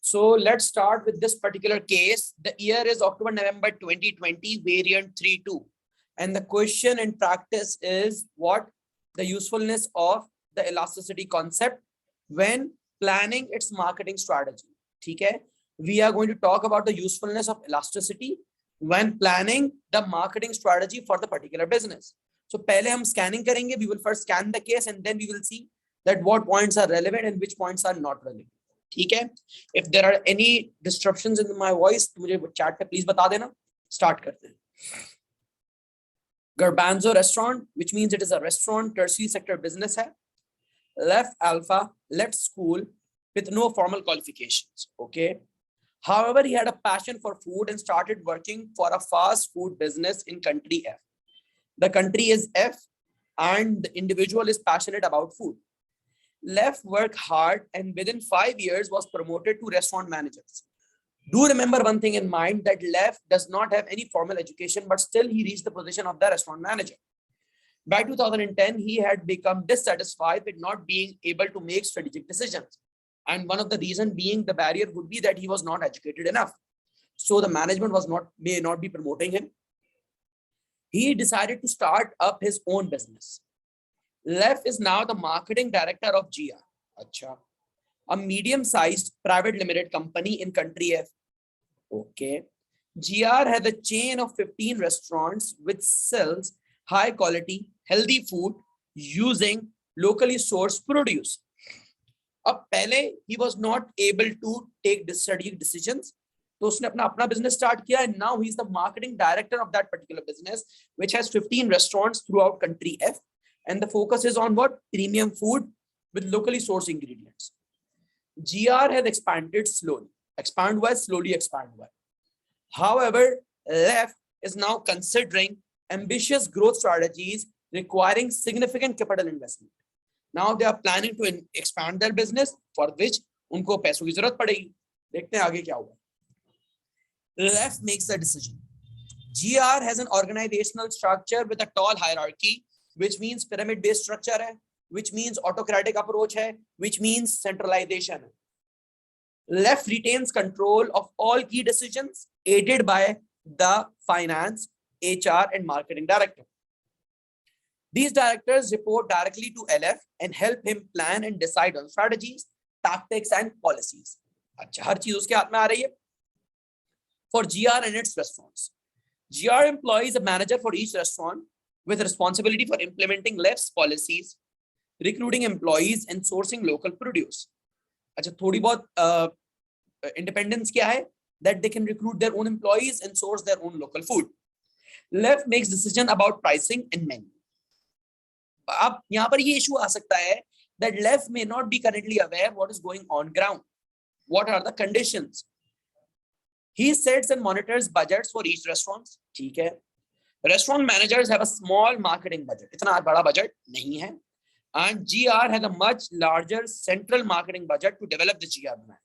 So let's start with this particular case. The year is October November 2020, variant 3.2, and the question in practice is what the usefulness of the elasticity concept when planning its marketing strategy. ठीक है, we are going to talk about the usefulness of elasticity when planning the marketing strategy for the particular business. So पहले हम scanning करेंगे. We will first scan the case and then we will see that what points are relevant and which points are not relevant. ठीक है, if there are any disruptions in my voice तो मुझे chat पे please बता देना. Start करते हैं. Garbanzo restaurant, which means it is a restaurant, tertiary sector business है. Left Alpha, left school with no formal qualifications. Okay. However, he had a passion for food and started working for a fast food business in country F. The country is F and the individual is passionate about food. Left worked hard and within 5 years was promoted to restaurant managers. Do remember one thing in mind, that Left does not have any formal education, but still he reached the position of the restaurant manager. By 2010, he had become dissatisfied with not being able to make strategic decisions. And one of the reasons being the barrier would be that he was not educated enough. So the management may not be promoting him. He decided to start up his own business. Left is now the marketing director of GR. Achha. A medium-sized private limited company in country F. Okay. GR has a chain of 15 restaurants which sells high quality, healthy food using locally sourced produce. अब पहले he was not able to take strategic decisions, तो उसने अपना business start किया, and now he is the marketing director of that particular business which has 15 restaurants throughout country F, and the focus is on what? Premium food with locally sourced ingredients. GR has expanded slowly. Expand हुआ, slowly expand हुआ. However, Left is now considering ambitious growth strategies requiring significant capital investment. Now they are planning to expand their business, for which उनको पैसों की जरूरत पड़ेगी. देखते हैं आगे क्या होगा. Left makes a decision. GR has an organizational structure with a tall hierarchy, which means pyramid-based structure है, which means autocratic approach है, which means centralization है. Left retains control of all key decisions, aided by the finance, HR, and marketing director. These directors report directly to LF and help him plan and decide on strategies, tactics, and policies. अच्छा, हर चीज उसके हाथ में आ रही है. For GR and its restaurants, GR employs a manager for each restaurant with responsibility for implementing Left's policies, recruiting employees, and sourcing local produce. अच्छा, थोड़ी बहुत independence क्या है? That they can recruit their own employees and source their own local food. Left makes decision about pricing and menu. अब यहाँ पर ये issue आ सकता है that Left may not be currently aware what is going on ground. What are the conditions? He sets and monitors budgets for each restaurant. ठीक है. Restaurant managers have a small marketing budget. इतना बड़ा budget नहीं है. And GR has a much larger central marketing budget to develop the GR brand.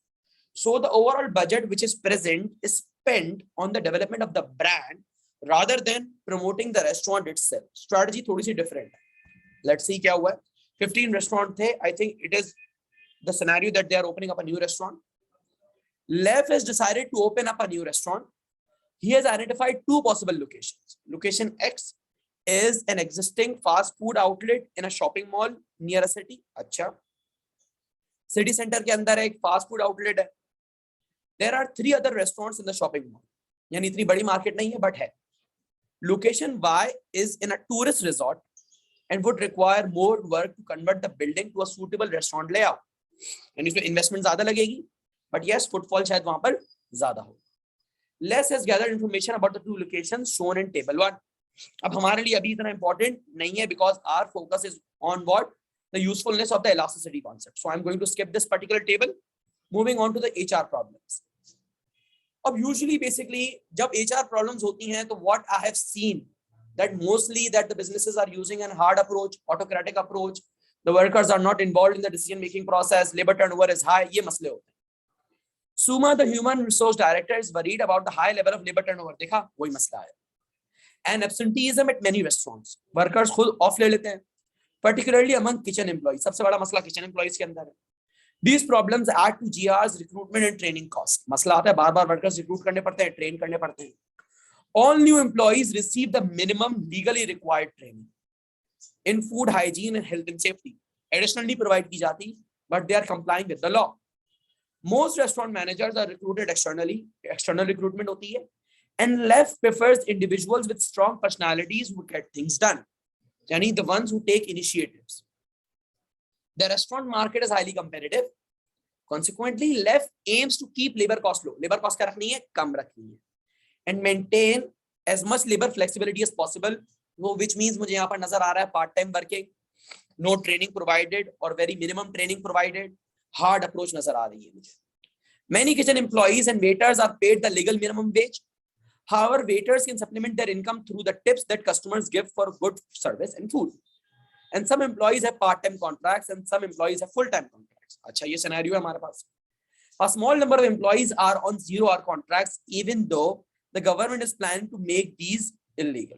So the overall budget which is present is spent on the development of the brand rather than promoting the restaurant itself. Strategy थोड़ी सी different है. Let's see क्या हुआ है. 15 restaurant थे. I think it is the scenario that they are opening up a new restaurant. Left has decided to open up a new restaurant. He has identified two possible locations. Location X is an existing fast food outlet in a shopping mall near a city. अच्छा. City center के अंदर एक fast food outlet है. There are 3 other restaurants in the shopping mall. यानी इतनी बड़ी market नहीं है, but है. Location Y is in a tourist resort and would require more work to convert the building to a suitable restaurant layout. And इसमें investment ज़्यादा लगेगी, but yes, footfall शायद वहाँ पर ज़्यादा हो. Les has gathered information about the 2 locations shown in table 1. अब हमारे लिए अभी इतना important नहीं है because our focus is on what? The usefulness of the elasticity concept. So I'm going to skip this particular table. Moving on to the HR problems. अब usually basically जब HR problems होती हैं तो what I have seen that mostly that the businesses are using an hard approach, autocratic approach. The workers are not involved in the decision making process. Labor turnover is high. ये मसले होते हैं. Suma, the human resource director, is worried about the high level of labor turnover. देखा, वही मसला है. And absenteeism at many restaurants. Workers खुद off ले लेते हैं. Particularly among kitchen employees. सबसे बड़ा मसला kitchen employees के अंदर है. These problems add to GR's recruitment and training cost. मसला आता है बार बार वर्कर्स रिक्रूट करने पड़ते हैं, ट्रेन करने पड़ते हैं. All new employees receive the minimum legally required training in food hygiene and health and safety. Additionally provide की जाती, but they are complying with the law. Most restaurant managers are recruited externally. External recruitment होती है. And left prefers individuals with strong personalities who get things done. Yani the ones who take initiatives. The restaurant market is highly competitive. Consequently, left aims to keep labor cost low. Labor cost क्या रखनी है? कम रखनी है. And maintain as much labor flexibility as possible. वो which means मुझे यहाँ पर नजर आ रहा है part time working, no training provided or very minimum training provided. Hard approach नजर आ रही है मुझे. Many kitchen employees and waiters are paid the legal minimum wage. However, waiters can supplement their income through the tips that customers give for good service and food. And some employees have part-time contracts and some employees have full-time contracts. अच्छा ये scenario है हमारे पास. A small number of employees are on 0-hour contracts, even though the government is planning to make these illegal.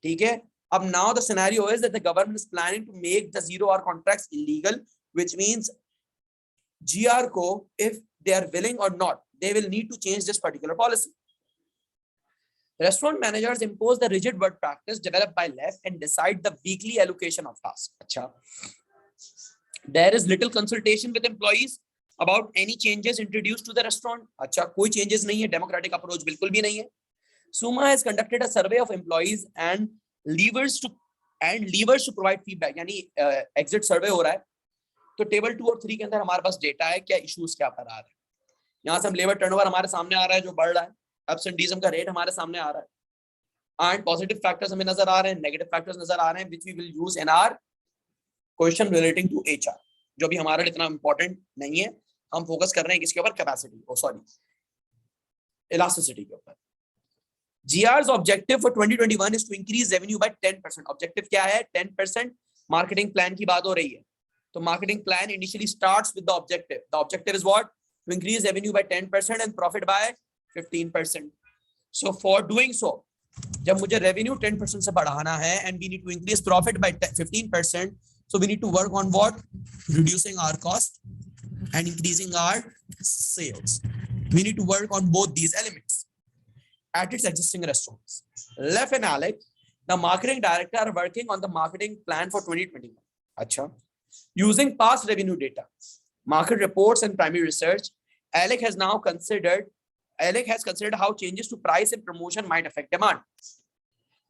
ठीक है? अब now the scenario is that the government is planning to make the 0-hour contracts illegal, which means GR को, if they are willing or not, they will need to change this particular policy. Restaurant managers impose the rigid work practice developed by left and decide the weekly allocation of tasks. Achha. There is little consultation with employees about any changes introduced to the restaurant. Achha, koi changes nahi hai, democratic approach bilkul bhi nahi hai. SUMA has conducted a survey of employees and levers to provide feedback. Yani exit survey हो रहा है. तो table 2 और 3 के अंदर हमारे पास data है, क्या इश्यूज क्या पर आ रहे हैं. यहाँ से हम लेबर टर्नओवर हमारे सामने आ रहा है जो बढ़ रहा है, एब्सेंटीज्म का रेट हमारे सामने आ रहा है, एंड पॉजिटिव फैक्टर्स हमें नजर आ रहे हैं, नेगेटिव फैक्टर्स नजर आ रहे हैं, which we will use in our question relating to HR, जो भी हमारे लिए इतना इंपॉर्टेंट नहीं है. हम फोकस कर रहे हैं किसके ऊपर? कैपेसिटी, इलास्टिसिटी के ऊपर. GR's objective for 2021 is to increase revenue by 10%. Objective क्या है? 10%. मार्केटिंग प्लान की बात हो रही है. तो marketing plan initially starts with the objective. The objective is what? To increase revenue by 10% and profit by 15%. So for doing so, जब मुझे revenue 10% से बढ़ाना है and we need to increase profit by 15%, so we need to work on what? Reducing our cost and increasing our sales. We need to work on both these elements at its existing restaurants. Lef and Alec, the marketing director, are working on the marketing plan for 2021. Achha. Using past revenue data, market reports and primary research, Alec has considered how changes to price and promotion might affect demand.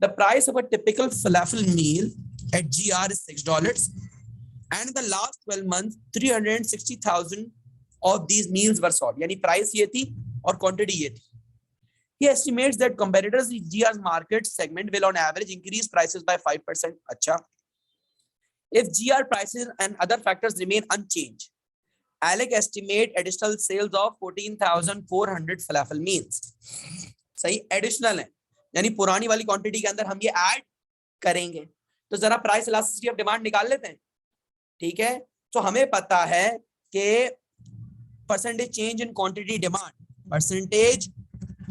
The price of a typical falafel meal at GR is $6, and in the last 12 months, 360,000 of these meals were sold. Yani price ये थी और quantity ये थी. He estimates that competitors in GR's market segment will on average increase prices by 5%. Achha. If GR prices and other factors remain unchanged, Alec estimate additional sales of 14,400 falafel meals. सही additional है, यानी पुरानी वाली quantity के अंदर हम ये add करेंगे. तो जरा प्राइस इलास्टिसिटी ऑफ डिमांड निकाल लेते हैं. ठीक है, तो हमें पता है कि percentage change in quantity demand, percentage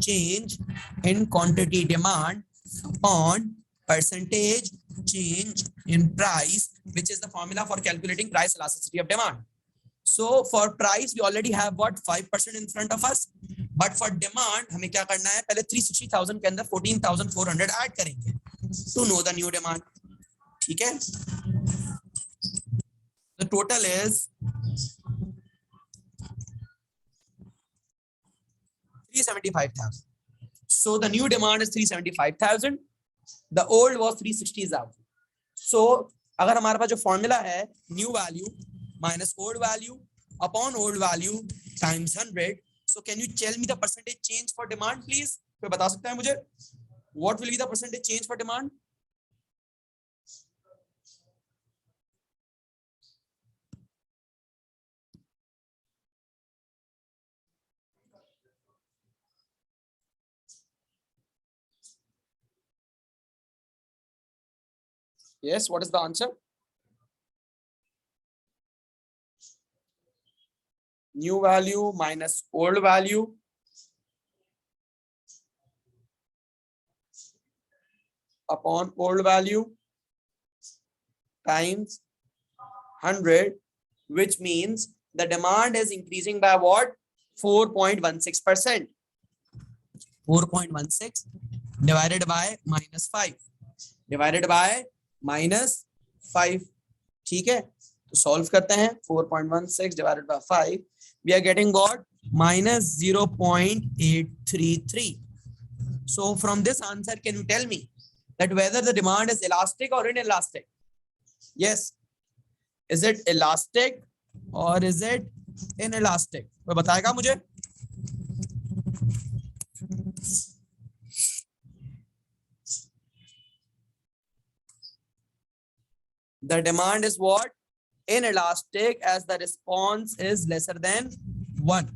change in quantity demand on percentage change in price, which is the formula for calculating price elasticity of demand. So for price we already have what? 5% in front of us, but for demand हमें क्या करना है? पहले 360,000 के अंदर 14,400 add करेंगे to know the new demand. ठीक है, the total is 375,000. So the new demand is 375,000. The old was 360,000. So अगर हमारे पास जो फॉर्मूला है new value minus old value upon old value times 100. So can you tell me the percentage change for demand, please? कोई बता सकता है मुझे? What will be the percentage change for demand? Yes, what is the answer? New value minus old value upon old value times 100, which means the demand is increasing by what? 4.16%. 4.16 divided by -5 divided by -5. ठीक है, तो solve करते हैं. 4.16 divided by 5, we are getting what? -0.833. So from this answer, can you tell me that whether the demand is elastic or inelastic? Yes, is it elastic or is it inelastic? कोई बताएगा मुझे? The demand is what? Inelastic as the response is lesser than 1.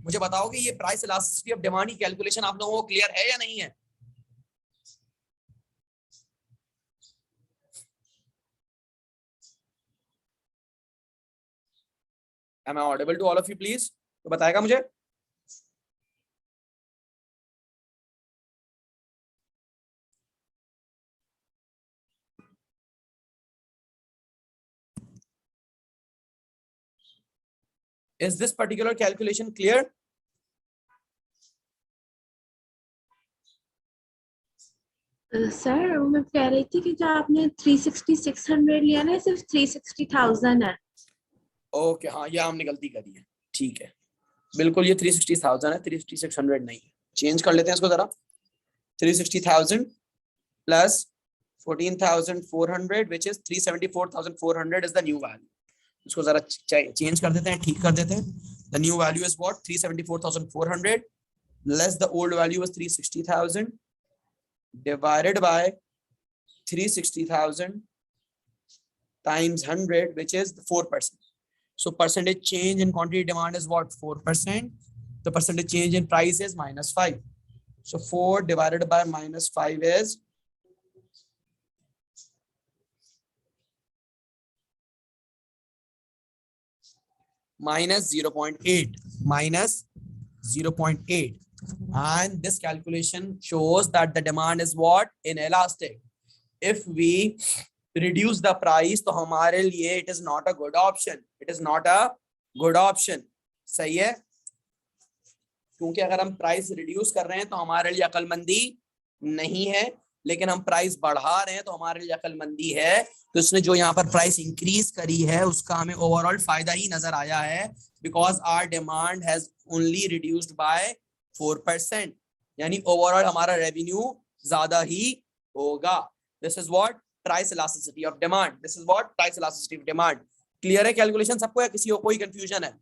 मुझे बताओगे ये price elasticity of demand की calculation आप लोगों को क्लियर है या नहीं है? Am I audible to all of you, please? तो बताएगा मुझे. Is this particular calculation clear? Sir मैं कह रही थी कि जो आपने 360,600 लिया ना, सिर्फ 360,000 है. ओके, हाँ ये हमने गलती करी है. ठीक है, बिल्कुल ये 360,000 है, 360,600 नहीं है. चेंज कर लेते हैं इसको जरा. 360,000 plus 14,400 which is 374,400 is the new value. इसको जरा चेंज कर देते हैं, ठीक कर देते हैं. The new value is what? 374,400 less the old value was 360,000 divided by 360,000 times 100 which is 4%. So percentage change in quantity demand is what? 4%. The percentage change in price is -5. So 4 divided by -5 is -0.8. -0.8. And this calculation shows that the demand is what? Inelastic. If we reduce the price, तो हमारे लिए it is not a good option. It is not a good option. सही है, क्योंकि अगर हम price reduce कर रहे हैं तो हमारे लिए अकलमंदी नहीं है, लेकिन हम प्राइस बढ़ा रहे हैं तो हमारे लिए अकलमंदी है. तो इसने जो यहाँ पर प्राइस इंक्रीज करी है उसका हमें ओवरऑल फायदा ही नजर आया है, because our demand has only reduced by 4%. यानी ओवरऑल हमारा रेवेन्यू ज्यादा ही होगा. This is what? Price elasticity of demand. This is what? Price elasticity of demand. Clear है कैलकुलेशन सबको या किसी को कोई कंफ्यूजन है?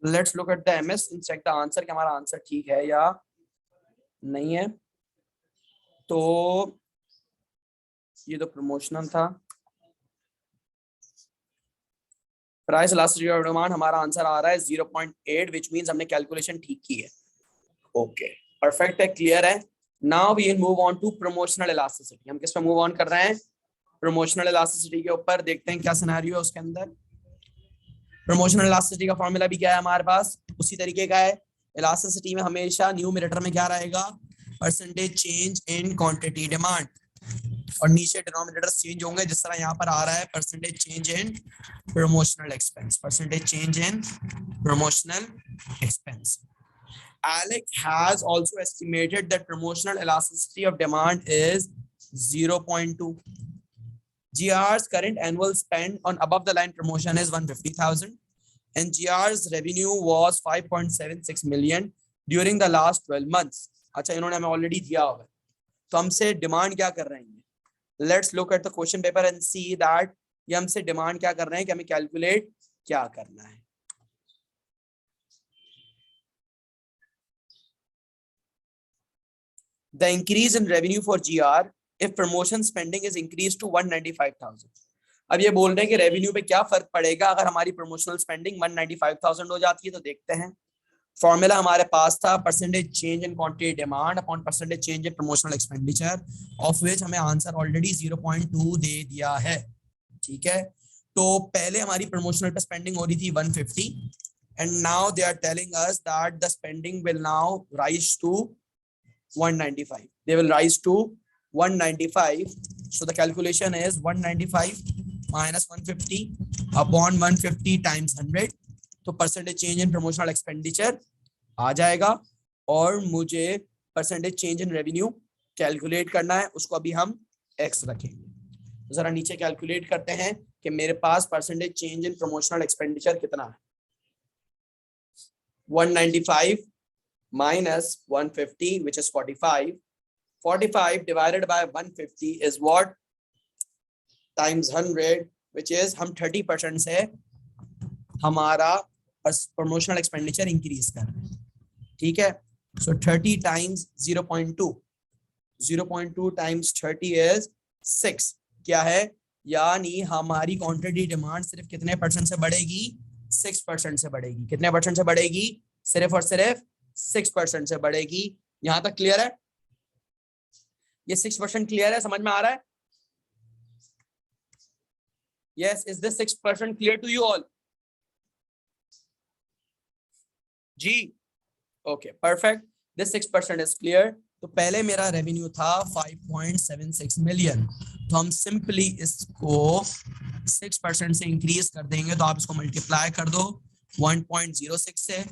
Let's look at the MS and check the answer कि हमारा आंसर ठीक है या नहीं है. तो ये तो प्रमोशनल था. प्राइस इलास्टिसिटी ऑफ डिमांड हमारा आंसर आ रहा है 0.8 व्हिच मींस हमने कैलकुलेशन ठीक की है. ओके, परफेक्ट है, क्लियर है. Now we will move on to promotional elasticity. हम किस पे मूव ऑन कर रहे हैं? प्रमोशनल इलास्टिसिटी के ऊपर. देखते हैं क्या सिनेरियो है उसके अंदर. प्रमोशनल इलास्टिसिटी का फॉर्मूला भी क्या है हमारे पास? उसी तरीके का है. इलास्टिसिटी में हमेशा न्यूमरेटर में क्या रहेगा? Percentage change in quantity demand, और नीचे डिनोमिनेटर चेंज होंगे जिस तरह यहाँ पर आ रहा है percentage change in promotional expense. Percentage change in promotional expense. Alec has also estimated that promotional elasticity of demand is 0.2. GR's current annual spend on above the line promotion is 150,000 and GR's revenue was 5.76 million during the last 12 months. अच्छा, इन्होंने हमें already दिया होगा, तो हमसे demand क्या कर रहे हैं? Let's look at the question paper and see that ये हमसे डिमांड क्या कर रहे हैं कि हमें कैलकुलेट क्या करना है. The increase in revenue for GR if promotion spending is increased to 195,000. अब ये बोल रहे हैं कि रेवेन्यू पे क्या फर्क पड़ेगा अगर हमारी प्रमोशनल स्पेंडिंग 195,000 हो जाती है. तो देखते हैं. फॉर्मूला हमारे पास था percentage change in quantity demand upon percentage change in promotional expenditure, of which हमें आंसर ऑलरेडी 0.2 दे दिया है. ठीक है, तो पहले हमारी प्रमोशनल पे स्पेंडिंग हो रही थी 150 and now they are telling us that the spending will now rise to 195. They will rise to 195. So the calculation is 195 minus 150 upon 150 times 100. तो percentage change in promotional expenditure आ जाएगा और मुझे percentage change in revenue calculate करना है, उसको अभी हम x रखेंगे। जरा नीचे कैलकुलेट करते हैं कि मेरे पास percentage change in promotional expenditure कितना है। 195 minus 150 which is 45. 45 divided by 150 is what? Times 100 which is हम 30% से हमारा प्रमोशनल एक्सपेंडिचर इंक्रीज कर रहे हैं, ठीक है। सो 30 टाइम्स 0.2, 0.2 टाइम्स 30 इज 6। क्या है? यानी हमारी क्वांटिटी डिमांड सिर्फ कितने परसेंट से बढ़ेगी? 6% से बढ़ेगी। कितने परसेंट से बढ़ेगी? सिर्फ और सिर्फ 6% से बढ़ेगी। यहां तक क्लियर है? ये 6% क्लियर है? समझ में आ रहा है? Yes, is this 6% clear to you all? Ji, okay, perfect. This 6% is clear. तो पहले मेरा रेवेन्यू था 5.76 मिलियन, तो हम सिंपली इसको 6% से इंक्रीज कर देंगे। तो आप इसको मल्टीप्लाई कर दो 1.06 से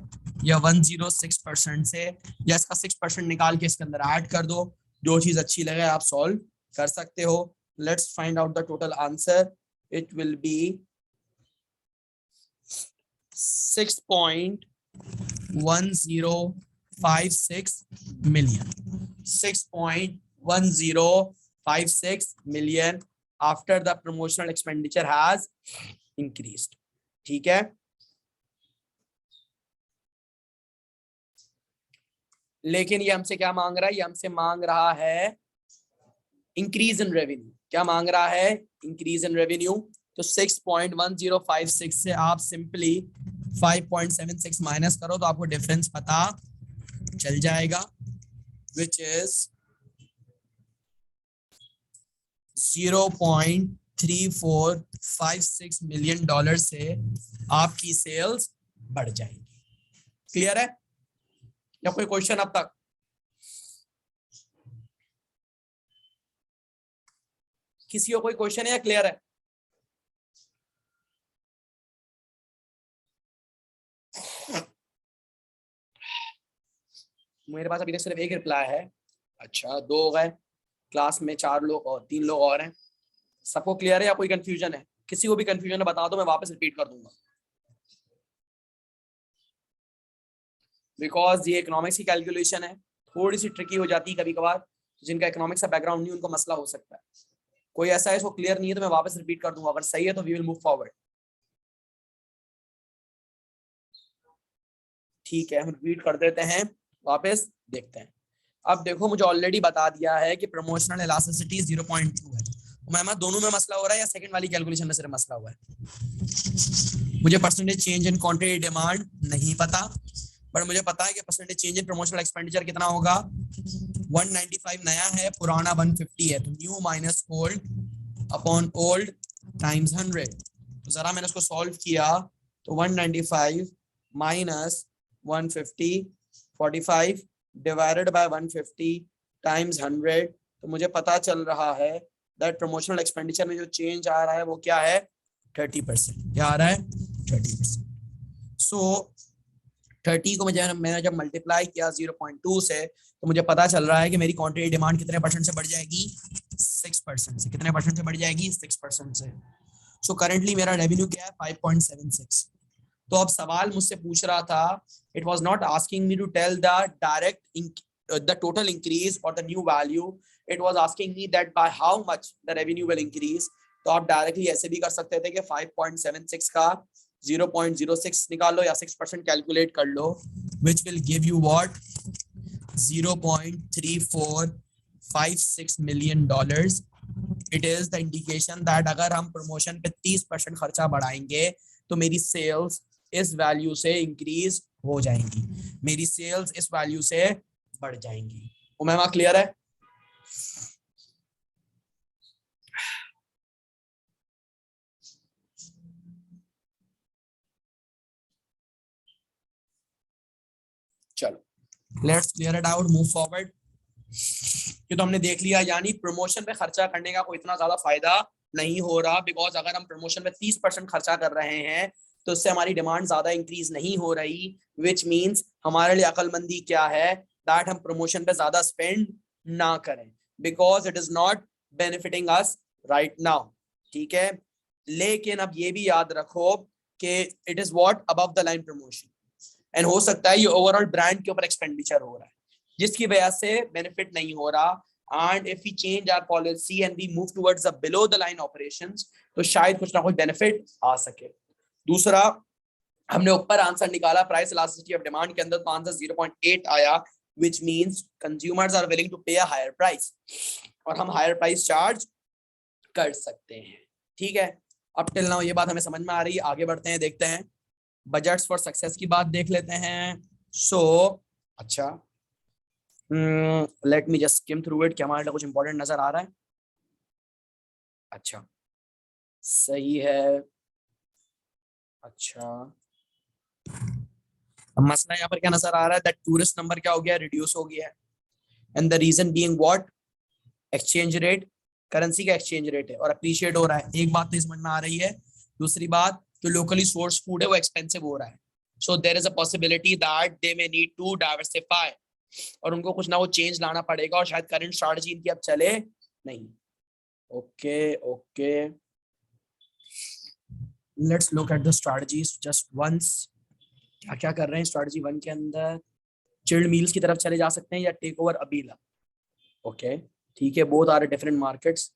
या 106% से, या इसका 6% निकाल के इसके अंदर ऐड कर दो। जो चीज अच्छी लगे आप सॉल्व कर सकते हो। Let's find out the total answer. It will be 6.1056 million, 6.1056 million after the promotional expenditure has increased. ठीक है, लेकिन ये हमसे क्या मांग रहा है? ये हमसे मांग रहा है इंक्रीज इन रेवेन्यू। क्या मांग रहा है? Increase in revenue. तो 6.1056 से आप सिंपली 5.76 माइनस करो तो आपको डिफरेंस पता चल जाएगा, विच इज 0.3456 मिलियन डॉलर से आपकी सेल्स बढ़ जाएगी। क्लियर है या कोई क्वेश्चन अब तक? किसी को कोई क्वेश्चन है या क्लियर है? मेरे पास अभी तक सिर्फ एक रिप्लाई है। अच्छा, 2 हो गए, क्लास में 4 लोग और 3 लोग और हैं। सबको क्लियर है या कोई कंफ्यूजन है? किसी को भी कंफ्यूजन है बता दो, मैं वापस रिपीट कर दूंगा। बिकॉज ये इकोनॉमिक्स की कैलकुलेशन है, थोड़ी सी ट्रिकी हो जाती है कभी कभार। जिनका इकोनॉमिक्स का बैकग्राउंड नहीं उनको मसला हो सकता है। कोई ऐसा है इसको क्लियर नहीं है तो मैं वापस रिपीट कर दूंगा, अगर सही है तो वी विल मूव फॉरवर्ड। ठीक है, हम रिपीट कर देते हैं, वापस देखते हैं। अब देखो, मुझे ऑलरेडी बता दिया है कि प्रमोशनल इलास्टिसिटी 0.2 है। मैम दोनों में मसला हो रहा है या सेकंड वाली कैलकुलेशन में सिर्फ मसला हुआ है? मुझे percentage change in quantity demand नहीं पता, पर मुझे पता है कि percentage change in promotional expenditure कितना होगा। 195 नया है, पुराना 150 है, तो new minus old upon old times 100। तो जरा मैंने उसको सॉल्व किया तो 195 माइनस 150, 45 डिवाइडेड बाय 150 टाइम्स 100। तो मुझे पता चल रहा है दैट प्रमोशनल एक्सपेंडिचर में जो चेंज आ रहा है वो क्या है? 30%। क्या आ रहा है? 30%। सो 30 को मैंने जब मल्टीप्लाई किया 0.2 से, तो मुझे पता चल रहा है कि मेरी क्वांटिटी डिमांड कितने परसेंट से बढ़ जाएगी? 6% से। कितने परसेंट से बढ़ जाएगी? 6% से। सो करेंटली मेरा रेवेन्यू क्या है? 5.76। तो अब सवाल मुझसे पूछ रहा था, it was not asking me to tell the direct the total increase और the new value, it was asking me that by how much the revenue will increase. तो आप डायरेक्टली ऐसे भी कर सकते थे कि 5.76 का 0.06 निकाल लो या 6% कैलकुलेट कर लो, which will give you what? 0.3456 million dollars. It is the indication that अगर हम प्रमोशन पे 30% खर्चा बढ़ाएंगे तो मेरी सेल्स इस वैल्यू से इंक्रीज हो जाएंगी, मेरी सेल्स इस वैल्यू से बढ़ जाएंगी। उमैमा क्लियर है? चलो, let's clear it out, move forward. ये तो हमने देख लिया, यानी प्रमोशन पे खर्चा करने का कोई इतना ज्यादा फायदा नहीं हो रहा, बिकॉज अगर हम प्रमोशन पे 30% खर्चा कर रहे हैं तो उससे हमारी डिमांड ज्यादा इंक्रीज नहीं हो रही, विच मीन्स हमारे लिए अक्लमंदी क्या है, दैट हम प्रमोशन पे ज्यादा स्पेंड ना करें, because it is not benefiting us right now. ठीक है, लेकिन अब ये भी याद रखो कि it is what above the line promotion, and हो सकता है ये ओवरऑल ब्रांड के ऊपर एक्सपेंडिचर हो रहा है जिसकी वजह से बेनिफिट नहीं हो रहा, and if we change our policy and we move towards the below the line operations तो शायद कुछ ना कुछ बेनिफिट आ सके। दूसरा, हमने ऊपर आंसर निकाला प्राइस इलास्टिसिटी ऑफ डिमांड के अंदर, तो आंसर 0.8 आया, which means consumers are willing to pay a higher price, और हम हायर प्राइस चार्ज कर सकते हैं। ठीक है, अब टिल नाउ ये बात हमें समझ में आ रही है, आगे बढ़ते हैं, देखते हैं बजट्स फॉर सक्सेस की बात देख लेते हैं। सो अच्छा, let me just skim through it, क्या हमारे लिए कुछ इंपॉर्टेंट नजर आ रहा है? अच्छा, सही है। अच्छा, अब मसला यहाँ पर क्या नजर आ रहा है, दैट टूरिस्ट नंबर क्या हो गया, रिड्यूस हो गया है, and the reason being what, exchange rate, currency का एक्सचेंज रेट है और अप्रिशिएट हो रहा है। एक बात तो समझ में आ रही है, दूसरी बात जो लोकली सोर्स फूड है वो एक्सपेंसिव हो रहा है, so there is a possibility that they may need to diversify, और उनको कुछ ना कुछ चेंज लाना पड़ेगा, और शायद करंट स्ट्रैटेजी इनकी अब चले नहीं। Okay okay, let's look at the strategies just once. क्या क्या कर रहे हैं स्ट्रैटेजी 1 के अंदर? चिल्ड मील्स की तरफ चले जा सकते हैं या टेक ओवर अबीला। ओके ठीक है, both are different markets,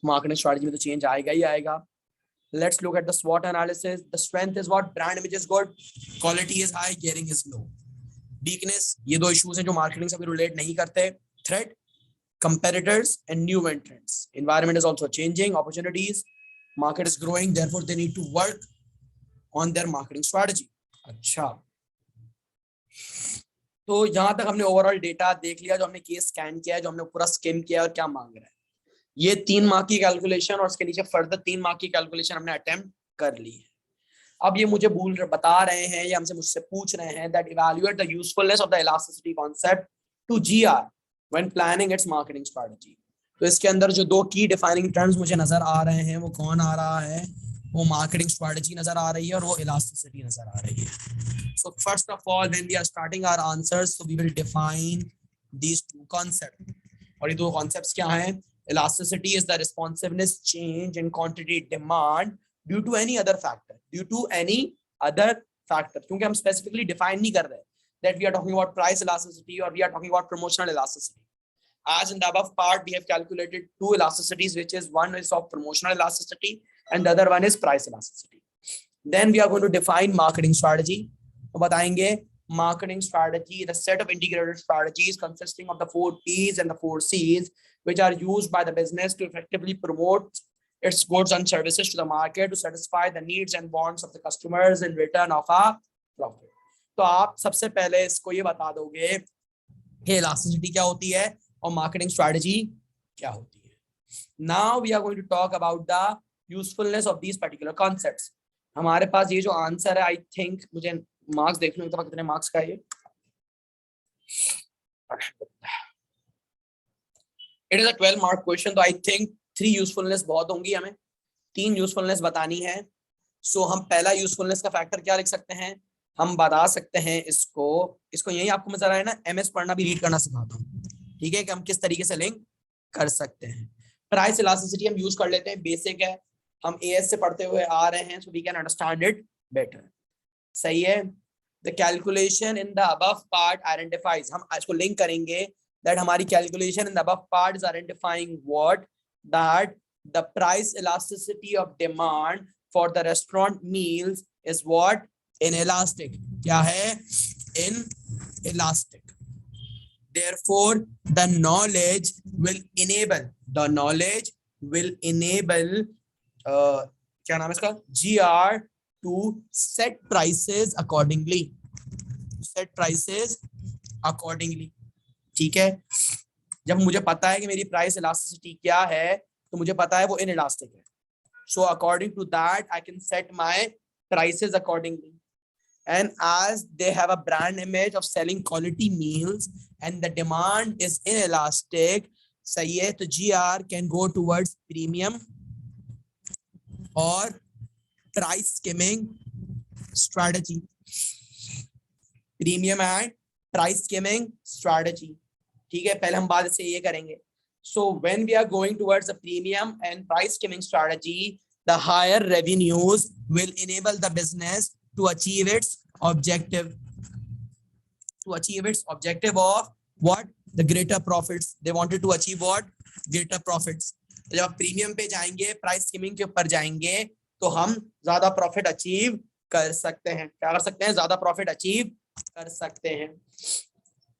marketing strategy में तो चेंज आएगा ही आएगा। Let's look at the SWOT analysis. The strength is what? Brand image is good, quality is high, gearing is low. Weakness, ये दो issues हैं जो मार्केटिंग से भी रिलेट नहीं करते। Threat, competitors and new entrants. Environment is also changing, opportunities, market is growing, therefore they need to work on their marketing strategy. अच्छा, तो यहाँ तक हमने ओवरऑल डेटा देख लिया, जो हमने केस स्कैन किया है, जो हमने पूरा स्किम किया है और क्या मांग रहा है। ये 3 मार्क की कैलकुलेशन और उसके नीचे फर्दर 3 मार्क की कैलकुलेशन हमने अटेम्प्ट कर ली है। अब ये मुझे बता रहे हैं, ये मुझसे पूछ रहे हैं that evaluate the usefulness of the elasticity concept to GR when planning its marketing strategy. तो इसके अंदर जो 2 की डिफाइनिंग टर्म्स मुझे नजर आ रहे हैं, वो कौन आ रहा है? वो मार्केटिंग स्ट्रेटजी नजर आ रही है और वो इलास्टिसिटी नजर आ रही है। So first of all when we are starting our answers, so we will define these 2 concept, और ये 2 कॉन्सेप्ट्स क्या हैं? Elasticity is the responsiveness change in quantity demand due to any other factor, क्योंकि हम specifically define नहीं कर रहे that we are talking about price elasticity or we are talking about promotional elasticity. As in the above part, we have calculated 2 elasticities, which is one is of promotional elasticity and the other one is price elasticity. Then we are going to define marketing strategy. तो बताएंगे marketing strategy, the set of integrated strategies consisting of the 4 P's and the 4 C's, which are used by the business to effectively promote its goods and services to the market to satisfy the needs and wants of the customers in return of a profit. तो आप सबसे पहले इसको ये बता दोगे कि elasticity क्या होती है और मार्केटिंग स्ट्रेटजी क्या होती है। Now we are going to talk about the usefulness of these particular concepts. हमारे पास ये जो आंसर है, आई थिंक मुझे मार्क्स देख लो कितने मार्क्स का है ये। It is a 12 mark question, तो आई थिंक 3 यूजफुलनेस बहुत होंगी, हमें 3 यूजफुलनेस बतानी है। सो हम पहला यूजफुलनेस का फैक्टर क्या लिख सकते हैं? हम बता सकते हैं इसको यही आपको मजा आया ना, एमएस पढ़ना भी रीड करना सिखाता हूँ, ठीक है, कि हम किस तरीके से लिंक कर सकते हैं। प्राइस इलास्टिसिटी हम यूज कर लेते हैं, बेसिक है, हम एएस से पढ़ते हुए आ रहे हैं, so we can understand it better. सही है। The calculation in the above part identifies, हम इसको लिंक करेंगे that हमारी calculation in the above part is identifying what, that the price elasticity of demand for the restaurant meals is what, inelastic. क्या है? Inelastic. Therefore the knowledge will enable क्या नाम है इसका, GR to set prices accordingly. ठीक है, जब मुझे पता है कि मेरी प्राइस इलास्टिसिटी क्या है, तो मुझे पता है वो इनइलास्टिक है, so according to that I can set my prices accordingly, and as they have a brand image of selling quality meals and the demand is inelastic, सही है, तो GR can go towards premium or price skimming strategy. Premium and price skimming strategy. ठीक है, पहले हम बाद से ये करेंगे. So when we are going towards a premium and price skimming strategy, the higher revenues will enable the business to achieve its objective. To achieve its objective of what? The greater profits. They wanted to achieve what? Greater profits. तो जब आप premium पे जाएंगे, price skimming के ऊपर जाएंगे, तो हम ज्यादा प्रॉफिट अचीव कर सकते हैं. क्या कर सकते हैं? ज्यादा प्रॉफिट अचीव कर सकते हैं.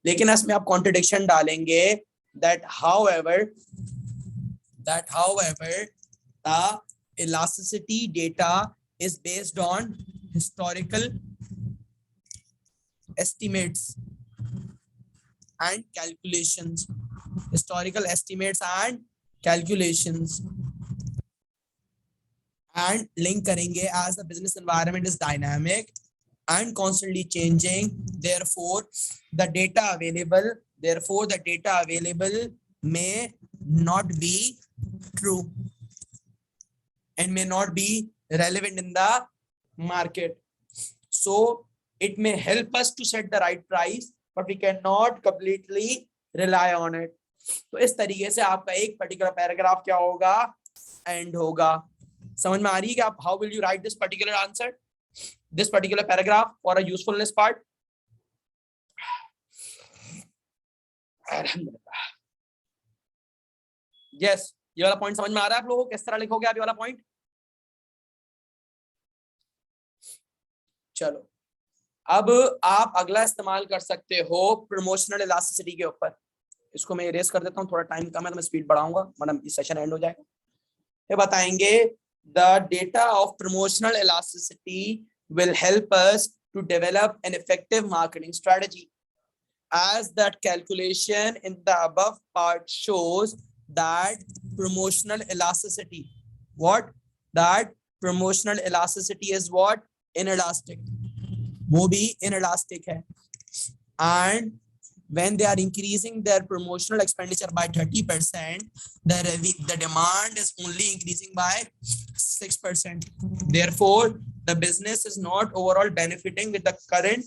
लेकिन इसमें आप कॉन्ट्रडिक्शन डालेंगे that however the elasticity data is based on historical estimates and calculations. Historical estimates and calculations. And link करेंगे as the business environment is dynamic and constantly changing, therefore the data available may not be true and may not be relevant in the market. So it may help us to set the right price, but we cannot completely rely on it. तो इस तरीके से आपका एक particular paragraph क्या होगा? And होगा. समझ में आ रही है कि आप how will you write this particular answer, this particular paragraph for a usefulness part? Yes, ये वाला पॉइंट समझ में आ रहा है आप लोगों को? किस तरह लिखोगे आप ये वाला पॉइंट? चलो, अब आप अगला इस्तेमाल कर सकते हो प्रमोशनल इलास्टिसिटी के ऊपर. इसको मैं इरेज कर देता हूँ, थोड़ा टाइम कम है तो मैं स्पीड बढ़ाऊंगा वरना इस सेशन एंड हो जाएगा. ये बताएंगे the data of promotional elasticity will help us to develop an effective marketing strategy, as that calculation in the above part shows that promotional elasticity, what? That promotional elasticity is what? Inelastic. वो भी inelastic है. And when they are increasing their promotional expenditure by 30%, the demand is only increasing by 6%. Therefore, the business is not overall benefiting with the current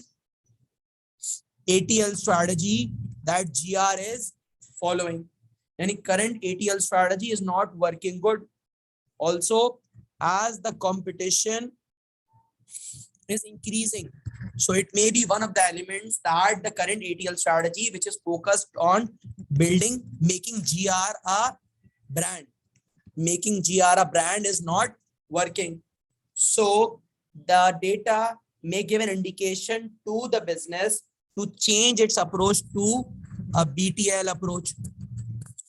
ATL strategy that GR is following. Any current ATL strategy is not working good. Also, as the competition is increasing, so it may be one of the elements that the current ATL strategy, which is focused on making GR a brand, is not working. So the data may give an indication to the business to change its approach to a BTL approach,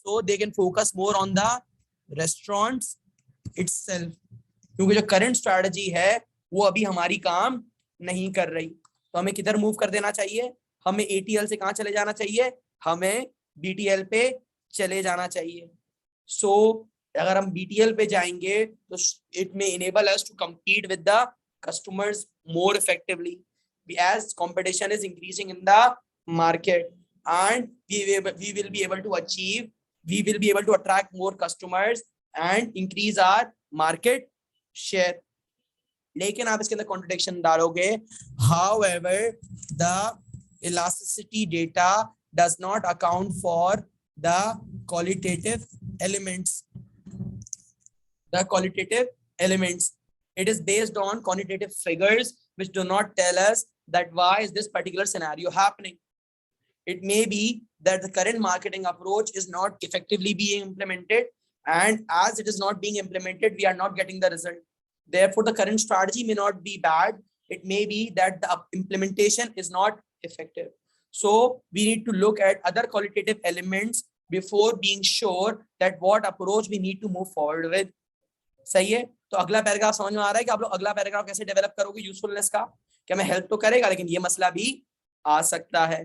so they can focus more on the restaurants itself. क्योंकि जो current strategy है वो अभी हमारी काम नहीं कर रही, तो हमें किधर मूव कर देना चाहिए? हमें ATL से कहां चले जाना चाहिए? हमें BTL पे चले जाना चाहिए. So अगर हम BTL पे जाएंगे तो it may enable us to compete with the customers more effectively, as competition is increasing in the market, and we will be able to attract more customers and increase our market share. लेकिन आप इसके अंदर contradiction डालोगे, however the elasticity data does not account for the qualitative elements. It is based on quantitative figures which do not tell us that why is this particular scenario happening. It may be that the current marketing approach is not effectively being implemented, and as it is not being implemented, we are not getting the result. Therefore, the current strategy may not be bad. It may be that the implementation is not effective. So we need to look at other qualitative elements before being sure that what approach we need to move forward with. सही है? तो अगला paragraph समझ में आ रहा है कि आप लोग अगला पैराग्राफ कैसे डेवलप करोगे यूजफुलनेस का? क्या मैं हेल्प तो करेगा, लेकिन ये मसला भी आ सकता है.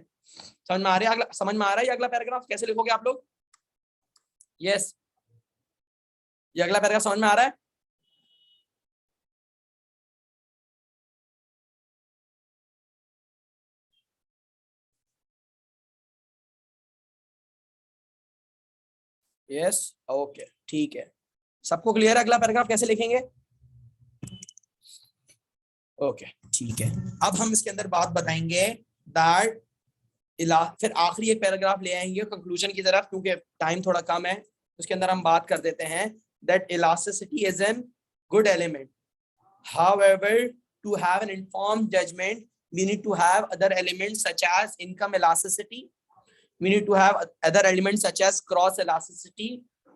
समझ में आ रहा है? समझ में आ रहा है ये अगला पैराग्राफ कैसे लिखोगे आप लोग? यस, ये अगला पैराग्राफ समझ में आ रहा है? यस ओके ठीक है, सबको क्लियर है? अगला पैराग्राफ कैसे लिखेंगे? ओके ठीक है, अब हम इसके अंदर बात बताएंगे दैट फिर आखिरी एक पैराग्राफ ले आएंगे कंक्लूजन की तरफ, क्योंकि टाइम थोड़ा कम है। उसके अंदर हम बात कर देते हैं that elasticity is an good element, however to have an informed judgment we need to have other elements such as income elasticity, we need to have other elements such as cross elasticity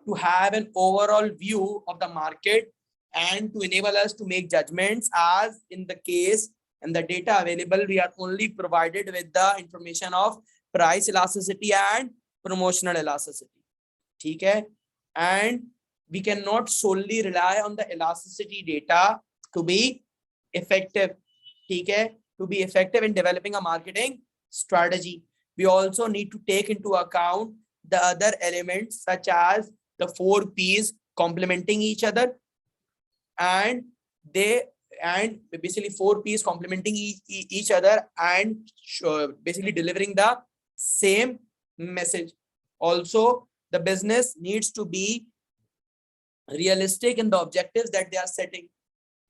to have an overall view of the market and to enable us to make judgments, as in the case and the data available we are only provided with the information of price elasticity and promotional elasticity. ठीक है, and we cannot solely rely on the elasticity data to be effective. ठीक है, to be effective in developing a marketing strategy we also need to take into account the other elements such as the 4 P's complementing each other, and basically 4 P's complementing each other and basically delivering the same message. Also the business needs to be realistic in the objectives that they are setting,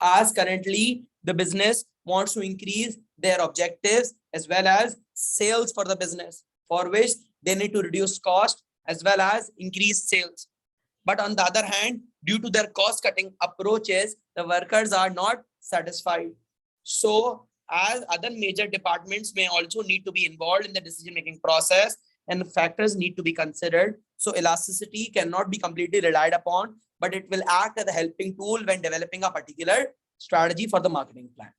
as currently the business wants to increase their objectives as well as sales for the business, for which they need to reduce cost as well as increase sales. But on the other hand, due to their cost cutting approaches, the workers are not satisfied. So as other major departments may also need to be involved in the decision making process and factors need to be considered, so elasticity cannot be completely relied upon, but it will act as a helping tool when developing a particular strategy for the marketing plan.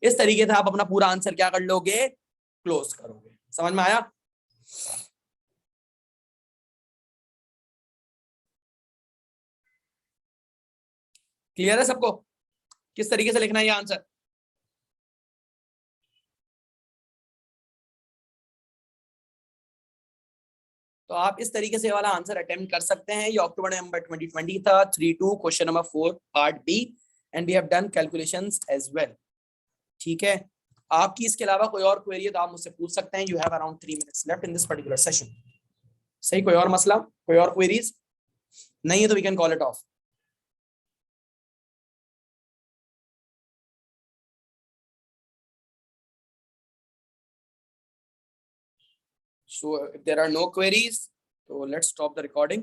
इस तरीके से आप अपना पूरा answer क्या कर लोगे, close करोगे। समझ में आया? क्लियर है सबको किस तरीके से लिखना है ये आंसर? तो आप इस तरीके से वाला आंसर अटेम्प्ट कर सकते हैं। ये अक्टूबर नवंबर 2020 था, 3-2 question number 4 part B, and we have done calculations as well. ठीक है, आपकी इसके अलावा कोई और क्वेरी है तो आप मुझसे पूछ सकते हैं। You have around 3 minutes left in this particular session. सही, कोई और मसला, कोई और क्वेरीज नहीं है तो we can call it off. So if there are no queries, so let's stop the recording.